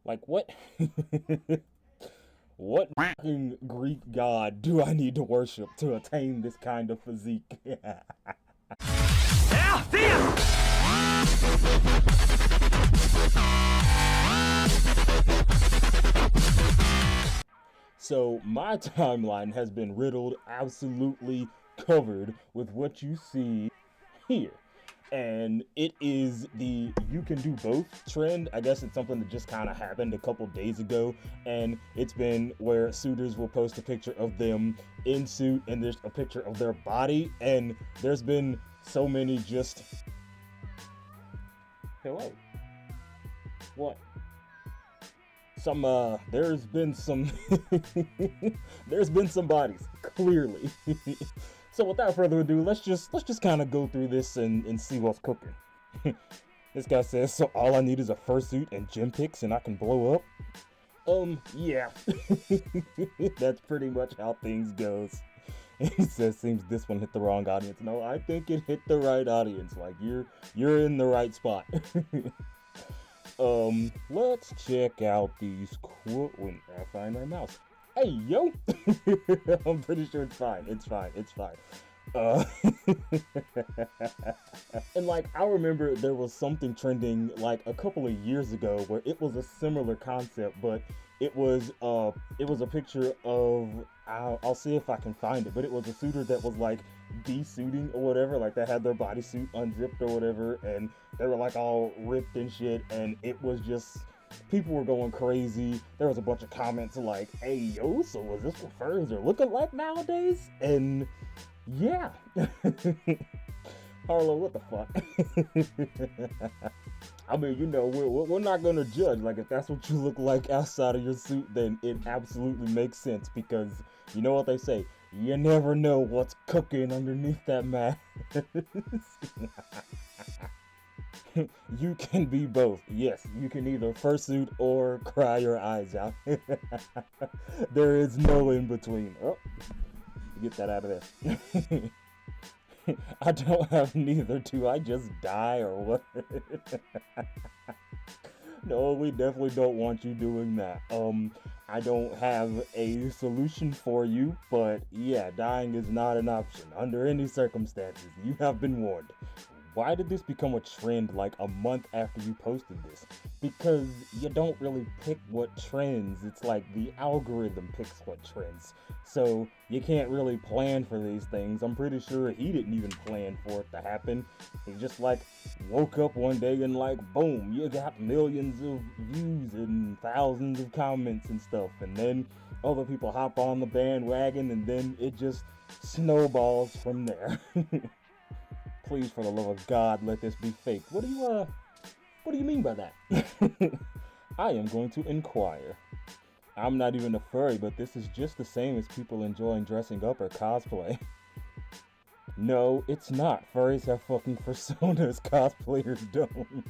Like, what? What fucking Greek god do I need to worship to attain this kind of physique? So my timeline has been riddled, absolutely covered with what you see here. And it is the you can do both trend. I guess it's something that just kind of happened a couple days ago, and it's been where suitors will post a picture of them in suit and there's a picture of their body, and there's been so many just hello what some there's been some there's been some bodies clearly. So without further ado, let's just kind of go through this and see what's cooking. This guy says, so all I need is a fursuit and gym pics and I can blow up. Yeah. That's pretty much how things goes. He says, seems this one hit the wrong audience. No, I think it hit the right audience. Like you're in the right spot. Let's check out these when I find my mouse. Hey, yo! I'm pretty sure it's fine. It's fine. It's fine. And like, I remember there was something trending like a couple of years ago where it was a similar concept, but it was a picture of, I'll see if I can find it, but it was a suitor that was like de-suiting or whatever, like they had their bodysuit unzipped or whatever, and they were like all ripped and shit, and it was just, people were going crazy. There was a bunch of comments like, hey yo, so is this what furries are looking like nowadays? And yeah. Harlow, what the fuck? I mean, you know, we're not gonna judge. Like, if that's what you look like outside of your suit, then it absolutely makes sense, because you know what they say, you never know what's cooking underneath that mask. You can be both. Yes, you can either fursuit or cry your eyes out. There is no in between. Oh, get that out of there. I don't have neither. Do I just die or what? No, we definitely don't want you doing that. I don't have a solution for you, but yeah, dying is not an option under any circumstances. You have been warned. Why did this become a trend like a month after you posted this? Because you don't really pick what trends. It's like the algorithm picks what trends. So you can't really plan for these things. I'm pretty sure he didn't even plan for it to happen. He just like woke up one day and like, boom, you got millions of views and thousands of comments and stuff. And then other people hop on the bandwagon and then it just snowballs from there. Please, for the love of God, let this be fake. What do you mean by that? I am going to inquire. I'm not even a furry, but this is just the same as people enjoying dressing up or cosplay. No, it's not. Furries have fucking fursonas, cosplayers don't.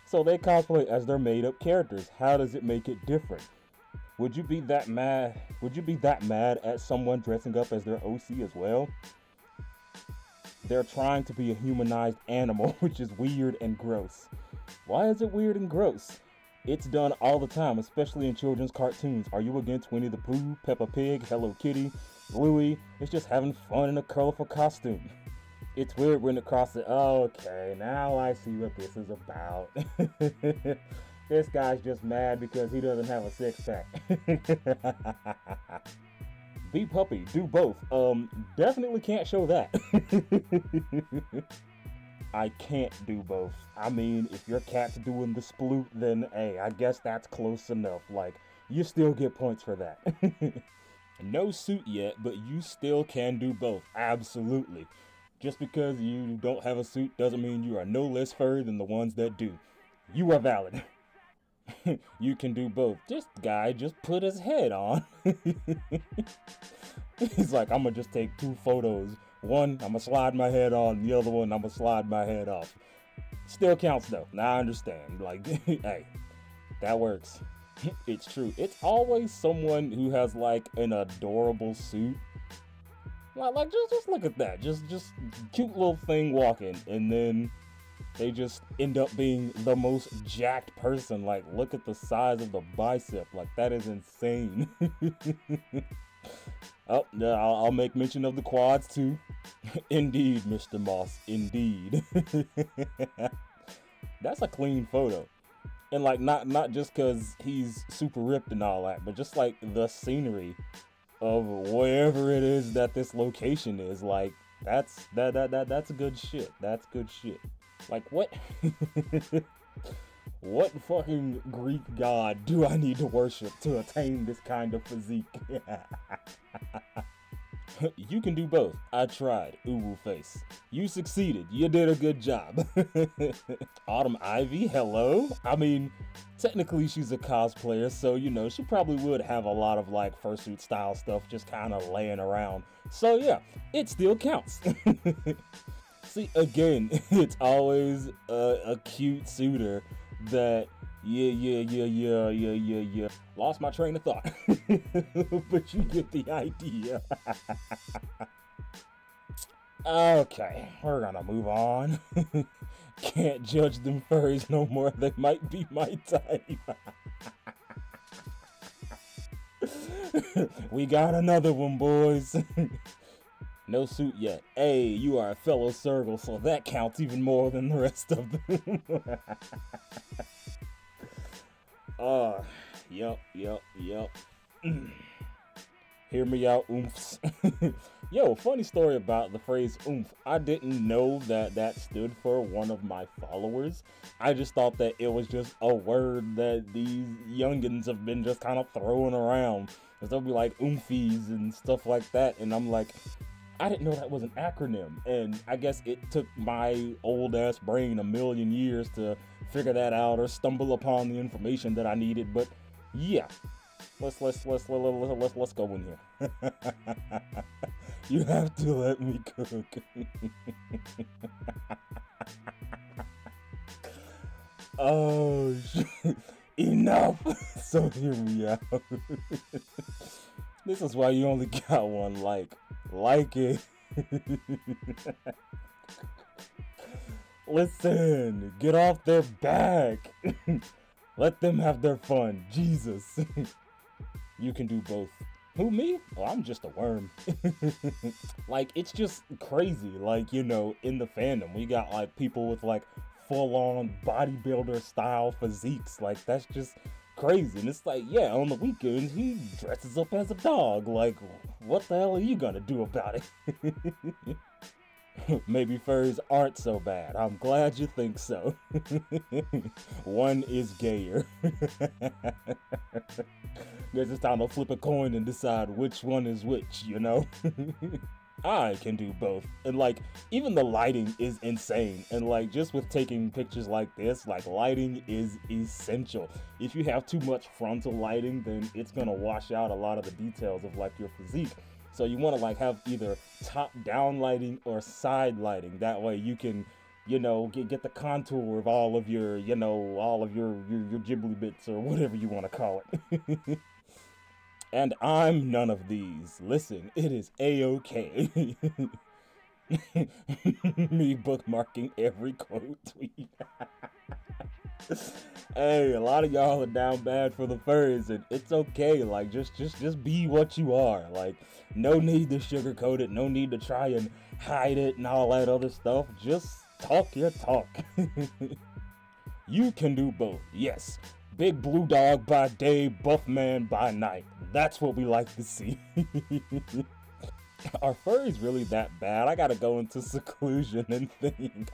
So they cosplay as their made-up characters. How does it make it different? Would you be that mad at someone dressing up as their OC as well? They're trying to be a humanized animal, which is weird and gross. Why is it weird and gross? It's done all the time, especially in children's cartoons. Are you against Winnie the Pooh, Peppa Pig, Hello Kitty, Bluey? It's just having fun in a colorful costume. It's weird when it crosses. Okay, now I see what this is about. This guy's just mad because he doesn't have a six-pack. Be puppy, do both. Definitely can't show that. I can't do both. I mean, if your cat's doing the sploot, then hey, I guess that's close enough. Like, you still get points for that. No suit yet, but you still can do both. Absolutely. Just because you don't have a suit doesn't mean you are no less furry than the ones that do. You are valid. You can do both. This guy just put his head on. He's like, I'm gonna just take 2 photos. One, I'm gonna slide my head on. The other one, I'm gonna slide my head off. Still counts though. Now I understand. Like, hey, that works. It's true. It's always someone who has like an adorable suit. Like just look at that. Just cute little thing walking, and then They just end up being the most jacked person. Like, look at the size of the bicep. Like, that is insane. Oh, yeah, I'll make mention of the quads too. Indeed, Mr. Moss, indeed. That's a clean photo. And like not just cause he's super ripped and all that, but just like the scenery of wherever it is that this location is, like that's good shit. That's good shit. Like what what fucking Greek god do I need to worship to attain this kind of physique? You can do both. I tried. Uwu face. You succeeded. You did a good job. Autumn Ivy, hello? I mean, technically she's a cosplayer, so you know, she probably would have a lot of like fursuit style stuff just kind of laying around. So yeah, it still counts. See, again, it's always a cute suitor that yeah. Lost my train of thought. But you get the idea. Okay, we're gonna move on. Can't judge them furries no more. They might be my type. We got another one, boys. No suit yet. Hey, you are a fellow Sergal, so that counts even more than the rest of them. Yup. Hear me out, oomphs. Yo, funny story about the phrase oomph. I didn't know that stood for one of my followers. I just thought that it was just a word that these youngins have been just kind of throwing around. Cause they'll be like oomfies and stuff like that, and I'm like, I didn't know that was an acronym, and I guess it took my old ass brain a million years to figure that out or stumble upon the information that I needed. But yeah, let's go in here. You have to let me cook. Oh shit. Enough. So hear me out. This is why you only got one like it. Listen, get off their back. Let them have their fun. Jesus. You can do both. Who, me? Well, I'm just a worm. Like, it's just crazy. Like, you know, in the fandom, we got like people with like full-on bodybuilder style physiques. Like, that's just crazy. And it's like, yeah, on the weekends he dresses up as a dog. Like, what the hell are you gonna do about it? Maybe furries aren't so bad. I'm glad you think so. One is gayer. Guess it's time to flip a coin and decide which one is which, you know? I can do both. And like, even the lighting is insane. And like, just with taking pictures like this, like lighting is essential. If you have too much frontal lighting, then it's gonna wash out a lot of the details of like your physique. So you want to like have either top down lighting or side lighting. That way you can, you know, get the contour of all of your, you know, all of your ghibli bits or whatever you want to call it. And I'm none of these. Listen, it is A-okay. Me bookmarking every quote tweet. Hey, a lot of y'all are down bad for the furries, and it's okay. Like, just be what you are. Like, no need to sugarcoat it. No need to try and hide it and all that other stuff. Just talk your talk. You can do both. Yes. Big blue dog by day, buff man by night. That's what we like to see. Are furries really that bad? I gotta go into seclusion and think.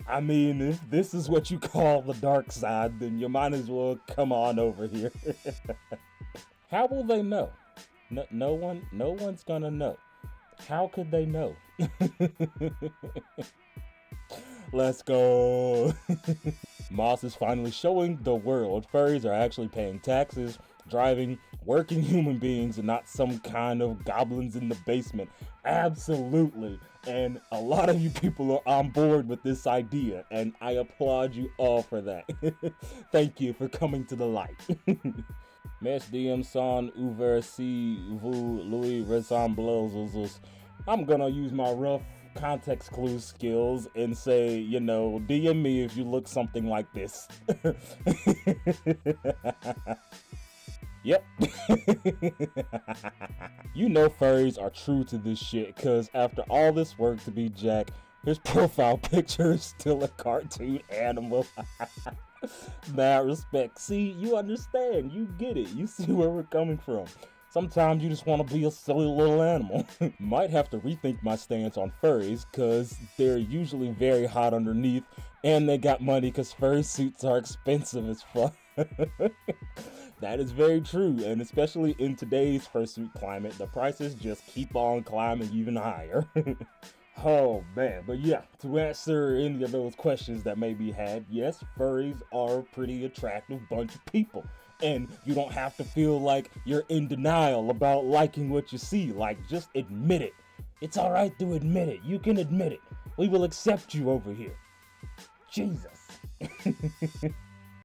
I mean, if this is what you call the dark side, then you might as well come on over here. How will they know? No one's gonna know. How could they know? Let's go. Moss is finally showing the world furries are actually paying taxes, driving, working human beings, and not some kind of goblins in the basement. Absolutely. And a lot of you people are on board with this idea, and I applaud you all for that. Thank you for coming to the light. Mes DM son ouvert si vous lui ressemblez. I'm gonna use my rough context clue skills and say, you know, DM me if you look something like this. Yep. You know furries are true to this shit, cause after all this work to be Jack, his profile picture is still a cartoon animal. Mad respect. See, you understand, you get it, you see where we're coming from. Sometimes you just want to be a silly little animal. Might have to rethink my stance on furries, cause they're usually very hot underneath, and they got money cause furry suits are expensive as fuck. That is very true, and especially in today's fursuit climate, the prices just keep on climbing even higher. Oh man, but yeah, to answer any of those questions that may be had, yes, furries are a pretty attractive bunch of people. And you don't have to feel like you're in denial about liking what you see, like just admit it. It's alright to admit it, you can admit it. We will accept you over here. Jesus.